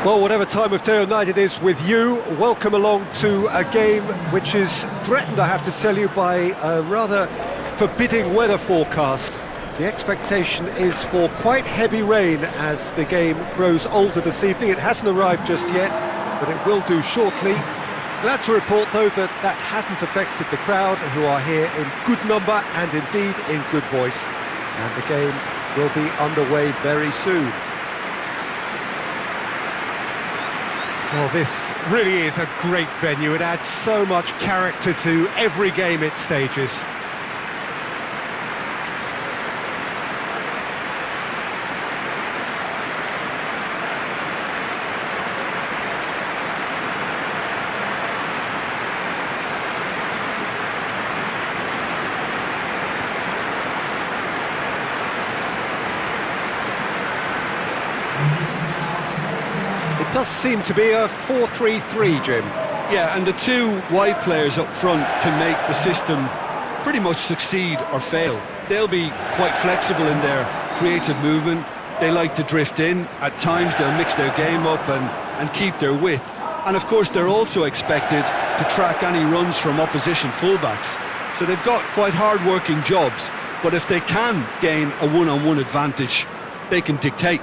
Well, whatever time of day or night it is with you, welcome along to a game which is threatened, I have to tell you, by a rather forbidding weather forecast. The expectation is for quite heavy rain as the game grows older this evening. It hasn't arrived just yet, but it will do shortly. Glad to report, though, that that hasn't affected the crowd, who are here in good number and indeed in good voice. And the game will be underway very soon. Well, this really is a great venue. It adds so much character to every game it stages. It does seem to be a 4-3-3, Jim. Yeah, and the two wide players up front can make the system pretty much succeed or fail. They'll be quite flexible in their creative movement. They like to drift in. At times they'll mix their game up and keep their width. And of course they're also expected to track any runs from opposition fullbacks. So they've got quite hard-working jobs, but if they can gain a one-on-one advantage, they can dictate.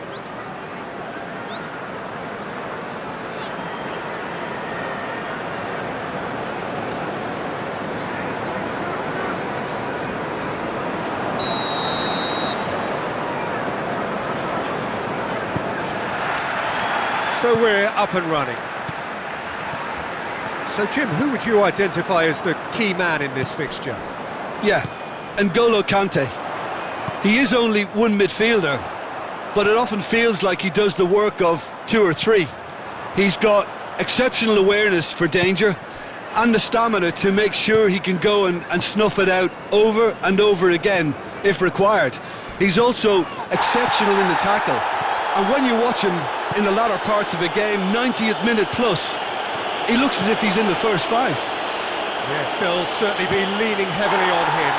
So we're up and running. So, Jim, who would you identify as the key man in this fixture? Yeah, N'Golo Kante. He is only one midfielder, but it often feels like he does the work of two or three. He's got exceptional awareness for danger and the stamina to make sure he can go and snuff it out over and over again if required. He's also exceptional in the tackle, and when you watch him in the latter parts of a game, 90th minute plus, he looks as if he's in the first five. Yes, they'll certainly be leaning heavily on him.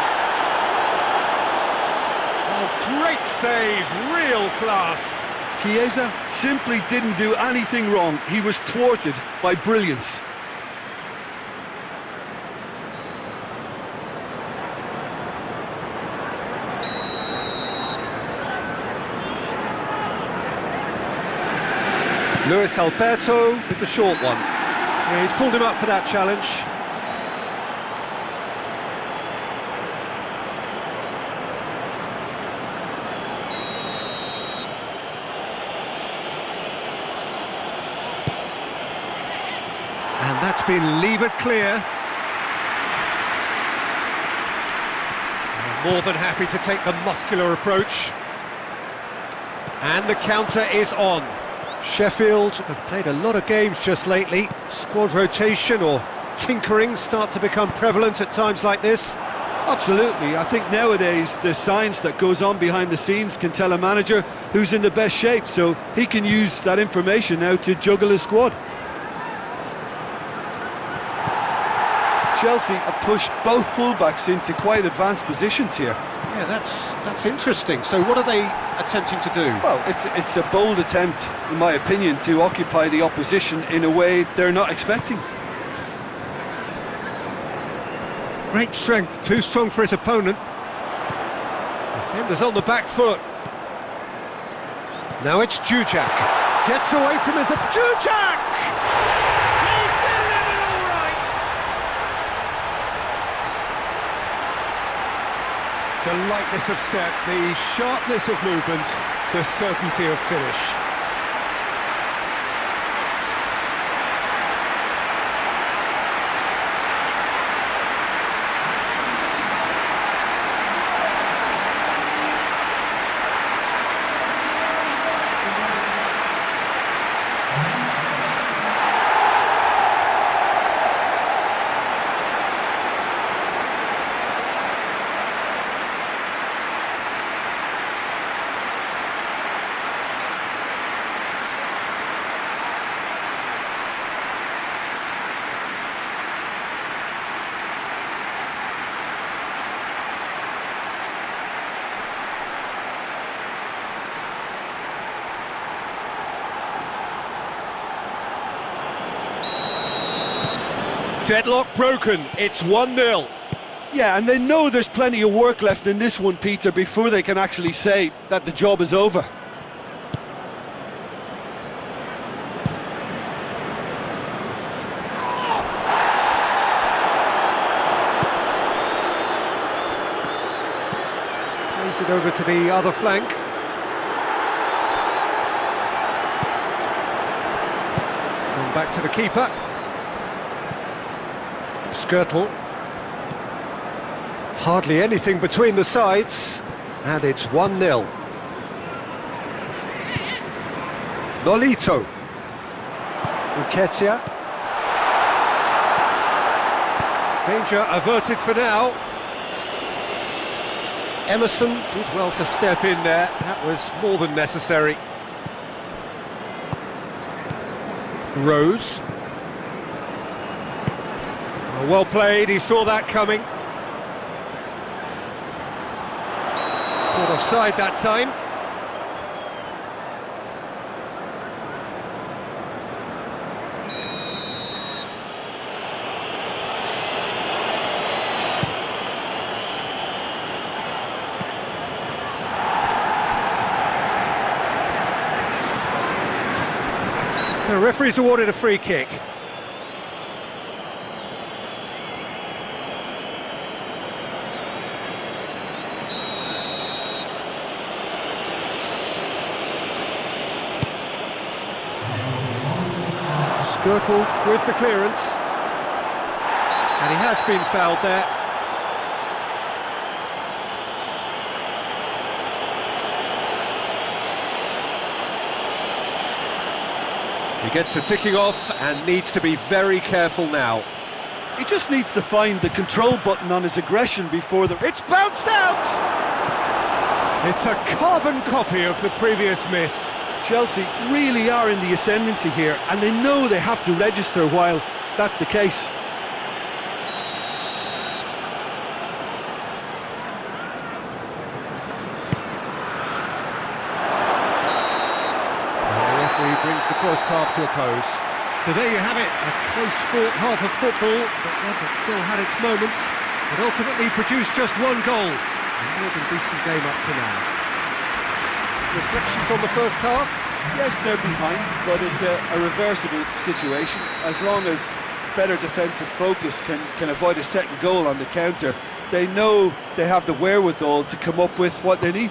Oh, great save, real class. Chiesa simply didn't do anything wrong. He was thwarted by brilliance. Luis Alberto with the short one. Yeah, he's pulled him up for that challenge. And that's been levered clear. More than happy to take the muscular approach. And the counter is on. Sheffield have played a lot of games just lately. Squad rotation or tinkering start to become prevalent at times like this. Absolutely. I think nowadays the science that goes on behind the scenes can tell a manager who's in the best shape, so he can use that information now to juggle his squad. Chelsea have pushed both fullbacks into quite advanced positions here. Yeah, that's interesting. So what are they attempting to do? Well, it's a bold attempt, in my opinion, to occupy the opposition in a way they're not expecting. Great strength, too strong for his opponent. Defenders on the back foot. Now it's Jujak. Gets away from his... Jujak! He's delivered all right! The lightness of step, the sharpness of movement, the certainty of finish. Deadlock broken, it's 1-0. Yeah, and they know there's plenty of work left in this one, Peter, before they can actually say that the job is over. Plays it over to the other flank. Gone back to the keeper. Skirtle. Hardly anything between the sides, and it's 1-0. Nolito. Nketiah. Danger averted for now. Emerson did well to step in there, that was more than necessary. Rose. Well played, he saw that coming. Caught offside that time. The referee's awarded a free kick. Skirtle with the clearance, and he has been fouled there. He gets the ticking off and needs to be very careful now. He just needs to find the control button on his aggression before the... It's bounced out! It's a carbon copy of the previous miss. Chelsea really are in the ascendancy here, and they know they have to register while that's the case. The referee brings the first half to a close. So there you have it, a close-fought half of football, but one that still had its moments, but ultimately produced just one goal. A more than decent game up to now. Reflections on the first half? Yes, they're behind, but it's a reversible situation. As long as better defensive focus can avoid a second goal on the counter, they know they have the wherewithal to come up with what they need.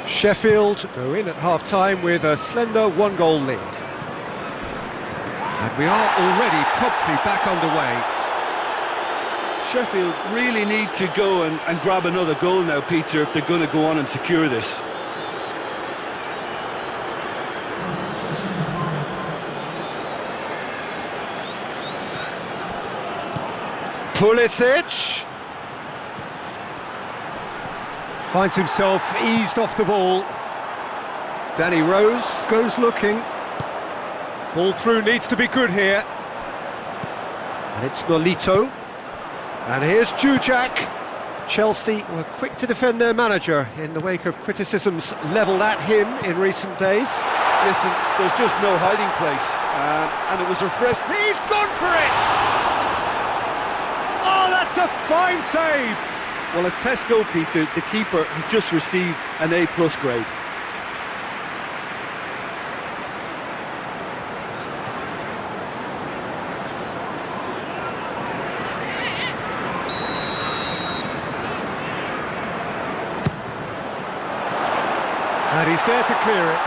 Sheffield go in at half-time with a slender one-goal lead. And we are already promptly back underway. Sheffield really need to go and grab another goal now, Peter, if they're going to go on and secure this. Pulisic finds himself eased off the ball. Danny Rose goes looking. Ball through needs to be good here. And it's Nolito. And here's Jujak. Chelsea were quick to defend their manager in the wake of criticisms levelled at him in recent days. Listen, there's just no hiding place. And it was refreshing. He's gone for it! Oh, that's a fine save! Well, as Tesco, Peter, the keeper has just received an A+ grade. And he's there to clear it.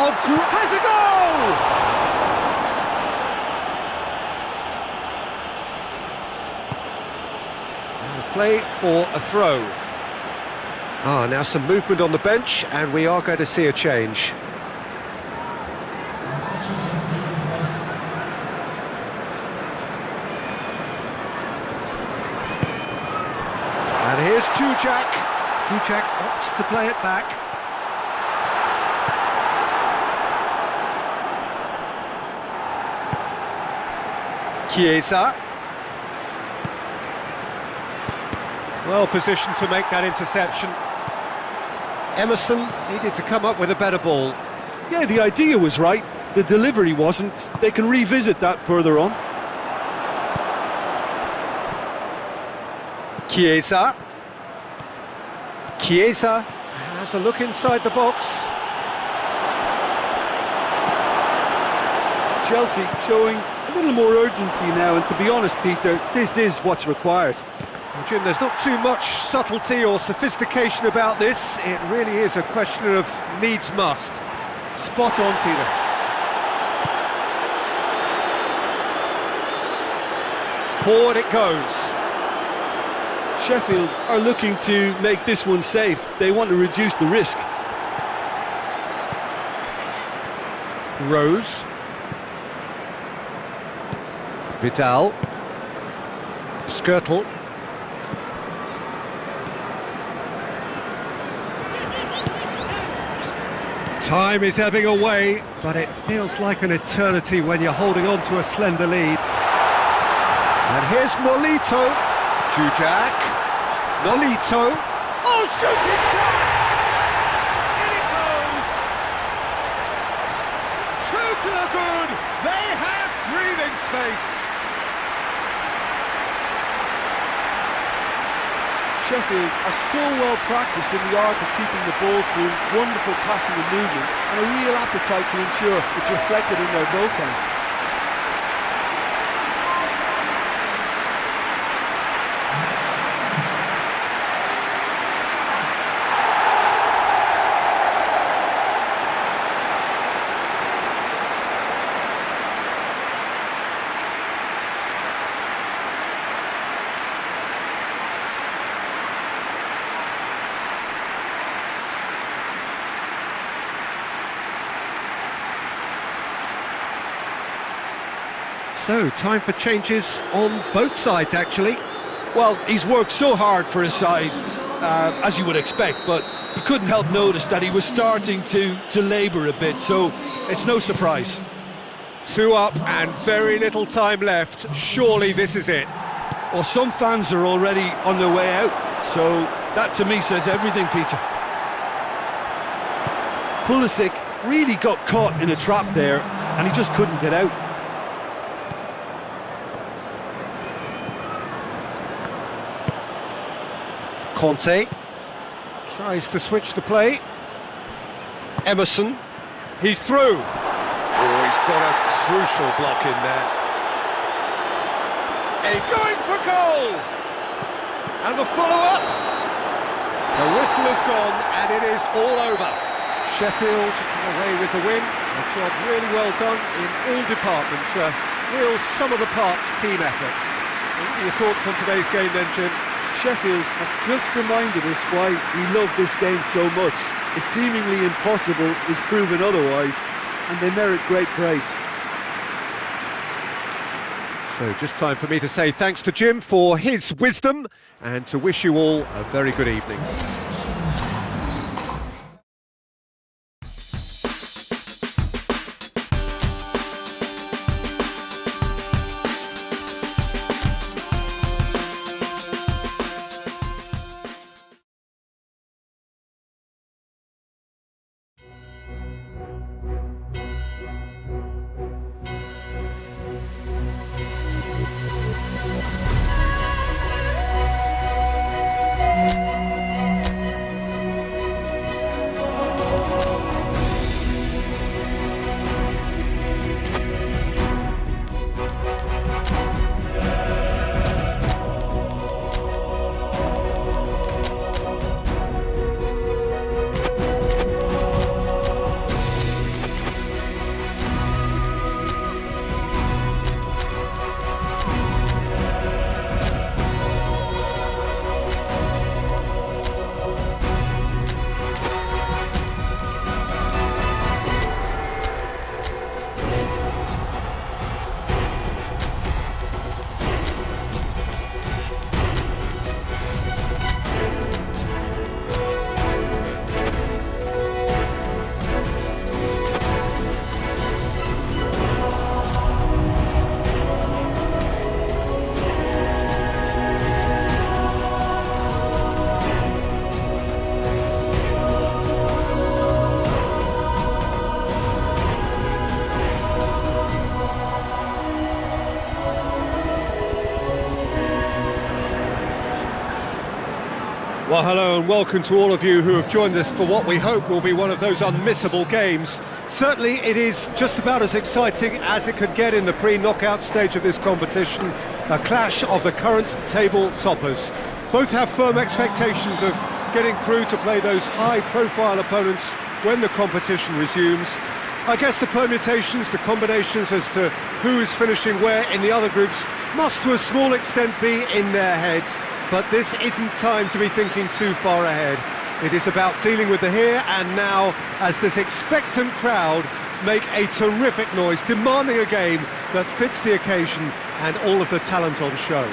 Oh, has a goal! Play for a throw. Now some movement on the bench, and we are going to see a change. And here's Jujak. Jujak opts to play it back. Chiesa. Well positioned to make that interception. Emerson needed to come up with a better ball. Yeah, the idea was right, the delivery wasn't. They can revisit that further on. Chiesa. Chiesa has a look inside the box. Chelsea showing a little more urgency now, and to be honest, Peter, this is what's required. Well, Jim, there's not too much subtlety or sophistication about this. It really is a question of needs must. Spot on, Peter. Forward it goes. Sheffield are looking to make this one safe. They want to reduce the risk. Rose. Vidal. Skirtle. Time is ebbing away, but it feels like an eternity when you're holding on to a slender lead. And here's Nolito. Jujak. Nolito. Oh, shooting chance! In it goes! Two to the good. They have breathing space. Sheffield are so well practiced in the art of keeping the ball through wonderful passing and movement, and a real appetite to ensure it's reflected in their goal count. So, time for changes on both sides, actually. Well, he's worked so hard for his side, as you would expect, but you couldn't help notice that he was starting to labour a bit, so it's no surprise. 2 up and very little time left. Surely this is it. Well, some fans are already on their way out, so that to me says everything, Peter. Pulisic really got caught in a trap there, and he just couldn't get out. Conte tries to switch the play. Emerson, he's through. Oh, he's got a crucial block in there. And going for goal! And the follow-up. The whistle is gone and it is all over. Sheffield away with the win. A job really well done in all departments. A real sum-of-the-parts team effort. What are your thoughts on today's game then, Jim? Sheffield have just reminded us why we love this game so much. The seemingly impossible is proven otherwise, and they merit great praise. So just time for me to say thanks to Jim for his wisdom and to wish you all a very good evening. Well, hello and welcome to all of you who have joined us for what we hope will be one of those unmissable games. Certainly it is just about as exciting as it could get in the pre-knockout stage of this competition, a clash of the current table toppers. Both have firm expectations of getting through to play those high-profile opponents when the competition resumes. I guess the permutations, the combinations as to who is finishing where in the other groups must to a small extent be in their heads, but this isn't time to be thinking too far ahead. It is about dealing with the here and now as this expectant crowd make a terrific noise, demanding a game that fits the occasion and all of the talent on show.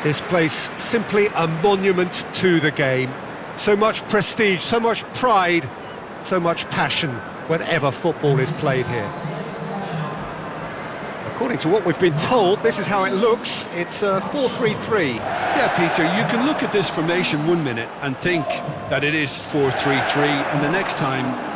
This place simply a monument to the game. So much prestige, so much pride, so much passion whenever football is played here. According to what we've been told, this is how it looks. It's 4-3-3. Yeah, Peter, you can look at this formation 1 minute and think that it is 4-3-3, and the next time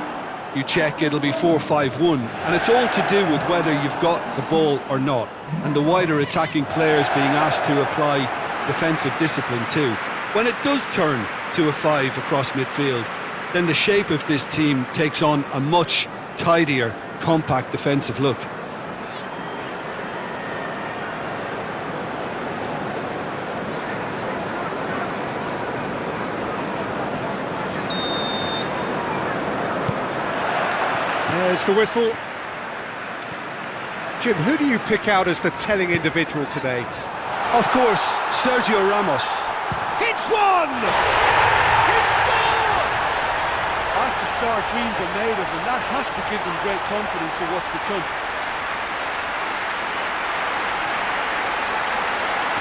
you check it'll be 4-5-1, and it's all to do with whether you've got the ball or not, and the wider attacking players being asked to apply defensive discipline too. When it does turn to a 5 across midfield, then the shape of this team takes on a much tidier, compact defensive look. There's the whistle. Jim, who do you pick out as the telling individual today? Of course, Sergio Ramos. Hits one! He scored! That's the start dreams are made of, and that has to give them great confidence for what's to come.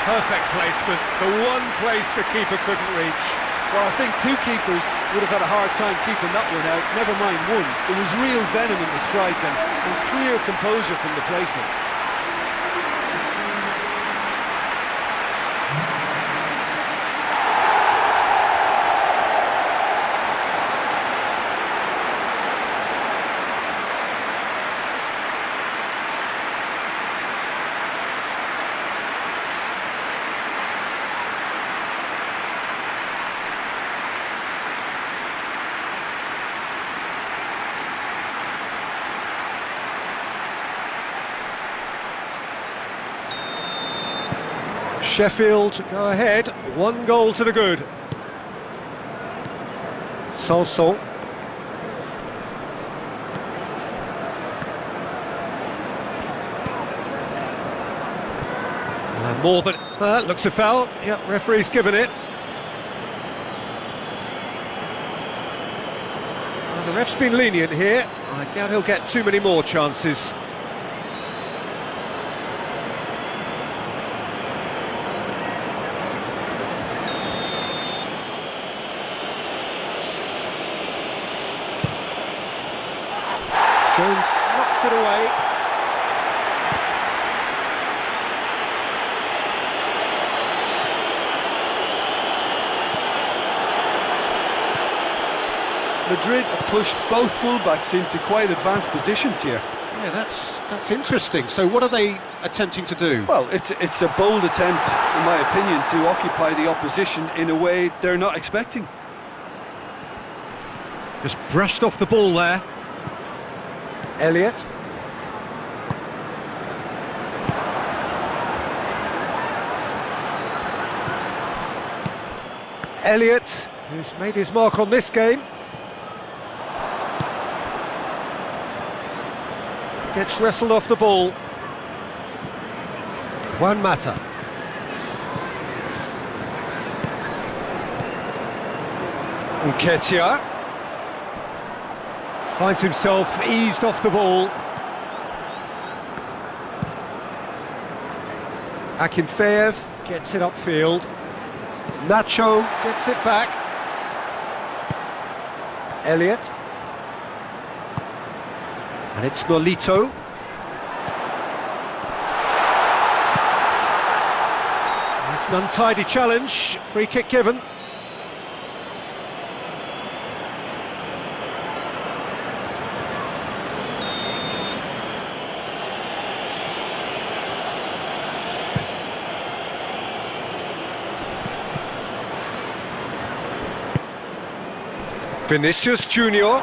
Perfect placement, the one place the keeper couldn't reach. Well, I think two keepers would have had a hard time keeping that one out, never mind one. There was real venom in the strike and clear composure from the placement. Sheffield go ahead, 1 goal to the good. Sanson. More than... looks a foul. Yep, referee's given it. The ref's been lenient here. I doubt he'll get too many more chances. Jones knocks it away. Madrid have pushed both fullbacks into quite advanced positions here. Yeah, that's interesting. So what are they attempting to do? Well, it's a bold attempt, in my opinion, to occupy the opposition in a way they're not expecting. Just brushed off the ball there. Elliott. Elliott, who's made his mark on this game. Gets wrestled off the ball. Juan Mata. Nketiah finds himself eased off the ball. Akinfeev gets it upfield. Nacho gets it back. Elliott. And it's Nolito. It's an untidy challenge. Free kick given. Vinicius Junior.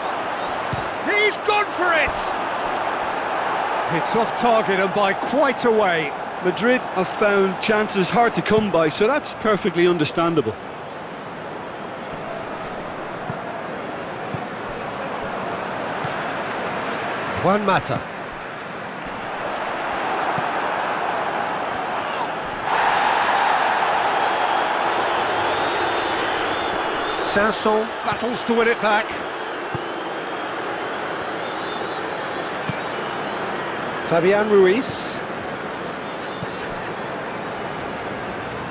He's gone for it! It's off target and by quite a way. Madrid have found chances hard to come by, so that's perfectly understandable. Juan Mata. Sanson battles to win it back. Fabian Ruiz.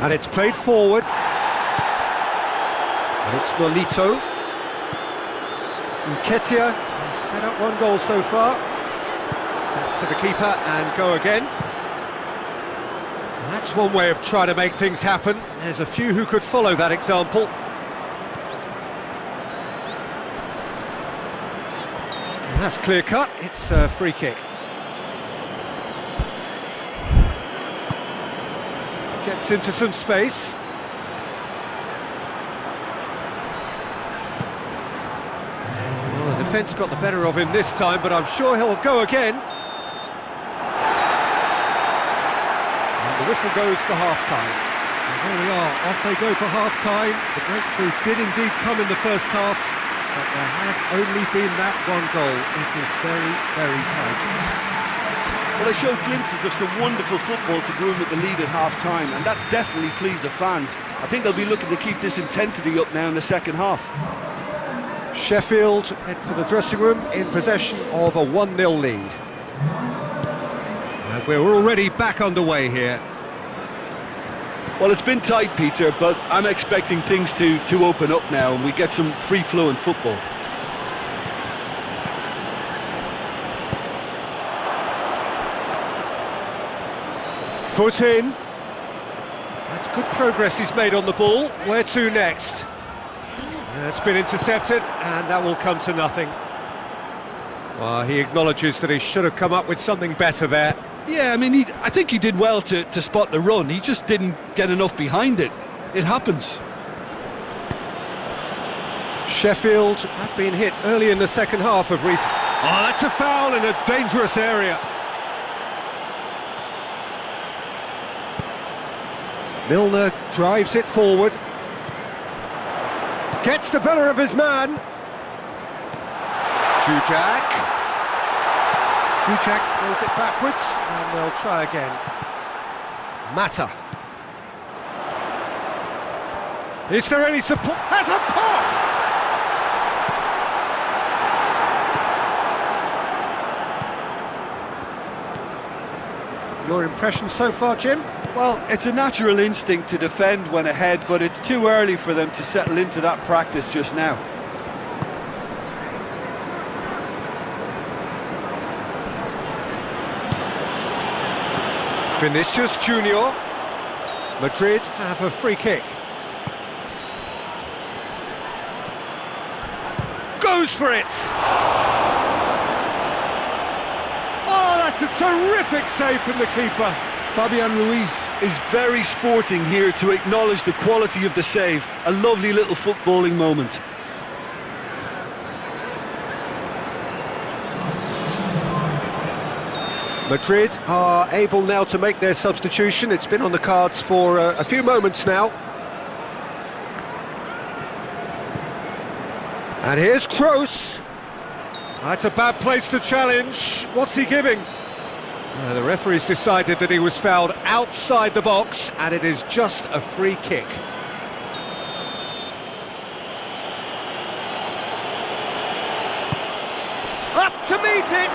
And it's played forward. And it's Nolito. Nketiah has set up one goal so far. Back to the keeper and go again. That's one way of trying to make things happen. There's a few who could follow that example. And that's clear cut. It's a free kick. Gets into some space. Well, the defence got the better of him this time, but I'm sure he'll go again. And the whistle goes for half-time. And there we are, off they go for half-time. The breakthrough did indeed come in the first half, but there has only been that one goal. It was very, very tight. Well, they showed glimpses of some wonderful football to go in with the lead at half-time, and that's definitely pleased the fans. I think they'll be looking to keep this intensity up now in the second half. Sheffield head for the dressing room in possession of a 1-0 lead. And we're already back underway here. Well, it's been tight, Peter, but I'm expecting things to open up now and we get some free-flowing football. Foot in. That's good progress he's made on the ball. Where to next? It's been intercepted, and that will come to nothing. Well, he acknowledges that he should have come up with something better there. Yeah, I mean, I think he did well to spot the run. He just didn't get enough behind it. It happens. Sheffield have been hit early in the second half of recent... Oh, that's a foul in a dangerous area. Milner drives it forward. Gets the better of his man. Jujak throws it backwards, and they'll try again. Mata. Is there any support? Has a pop! Your impression so far, Jim? Well, it's a natural instinct to defend when ahead, but it's too early for them to settle into that practice just now. Vinicius Junior. Madrid have a free kick. Goes for it! Oh, that's a terrific save from the keeper. Fabian Ruiz is very sporting here to acknowledge the quality of the save. A lovely little footballing moment. Madrid are able now to make their substitution. It's been on the cards for a few moments now. And here's Kroos. That's a bad place to challenge. What's he giving? The referee's decided that he was fouled outside the box, and it is just a free kick. Up to meet it!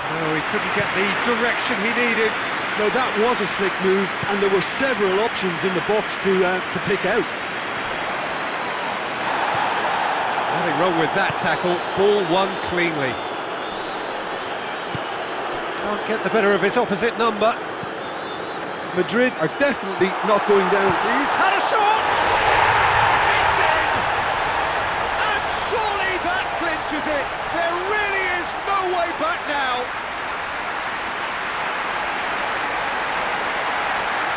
No, he couldn't get the direction he needed. No, that was a slick move, and there were several options in the box to pick out. Nothing wrong with that tackle. Ball won cleanly. Can't get the better of his opposite number. Madrid are definitely not going down. He's had a shot! It's in! And surely that clinches it. There really is no way back now.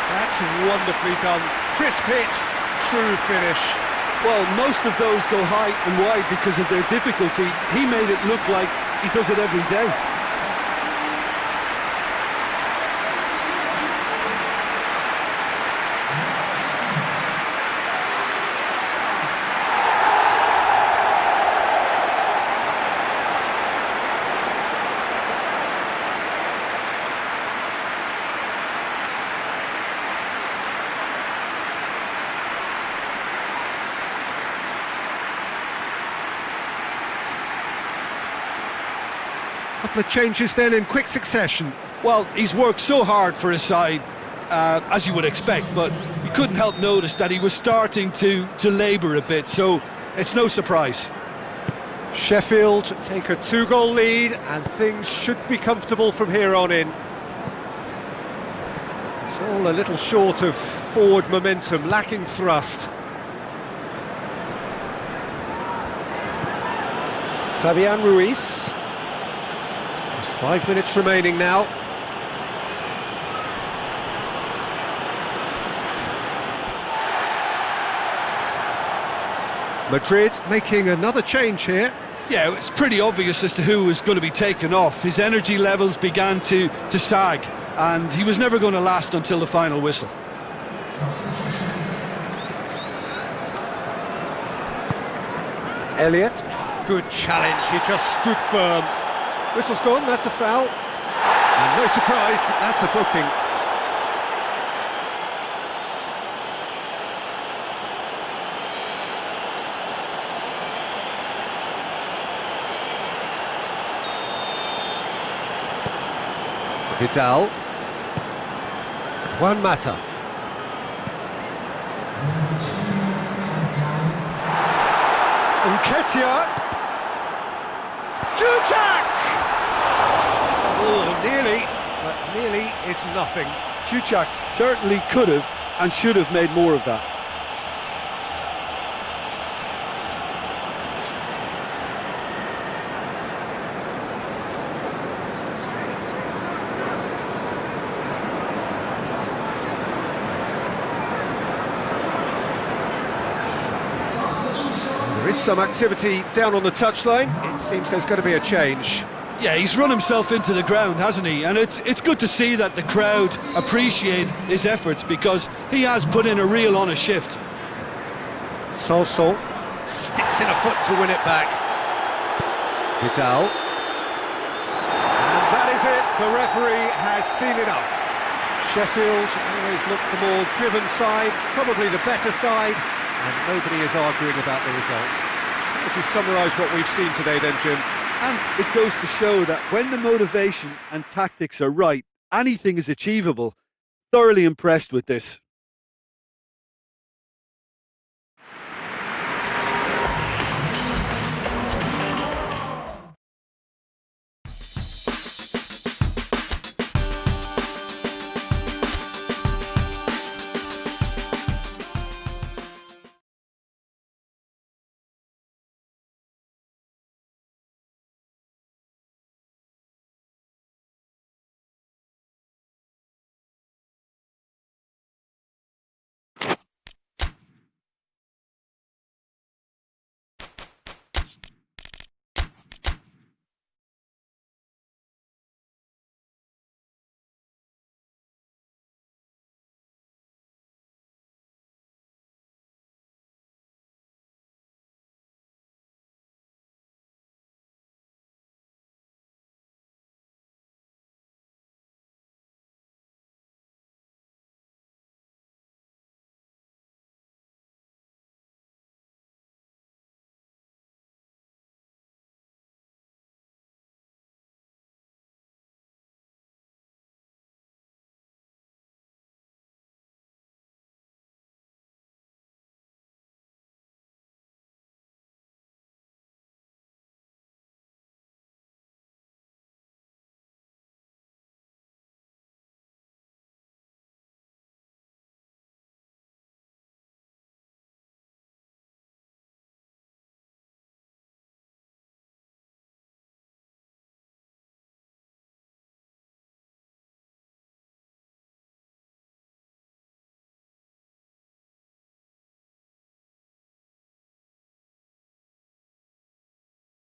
That's wonderfully done. Crisp hit, true finish. Well, most of those go high and wide because of their difficulty. He made it look like he does it every day. Couple of changes then in quick succession. Well, he's worked so hard for his side, as you would expect, but you couldn't help notice that he was starting to labour a bit, so it's no surprise. Sheffield take a 2-goal lead and things should be comfortable from here on in. It's all a little short of forward momentum, lacking thrust. Fabian Ruiz. Just 5 minutes remaining now. Madrid making another change here. Yeah, it's pretty obvious as to who was going to be taken off. His energy levels began to sag, and he was never going to last until the final whistle. Elliott, good challenge, he just stood firm. Whistle's gone, that's a foul. And no surprise, that's a booking. Vidal. Juan Mata. Nketiah. Juchak! Oh, nearly, but nearly is nothing. Juchak certainly could have and should have made more of that. There is some activity down on the touchline. It seems there's going to be a change. Yeah, he's run himself into the ground, hasn't he? And it's good to see that the crowd appreciate his efforts because he has put in a real honest shift. Sanson sticks in a foot to win it back. Vidal. And that is it. The referee has seen enough. Sheffield always looked the more driven side, probably the better side, and nobody is arguing about the results. How would you summarise what we've seen today then, Jim? And it goes to show that when the motivation and tactics are right, anything is achievable. Thoroughly impressed with this.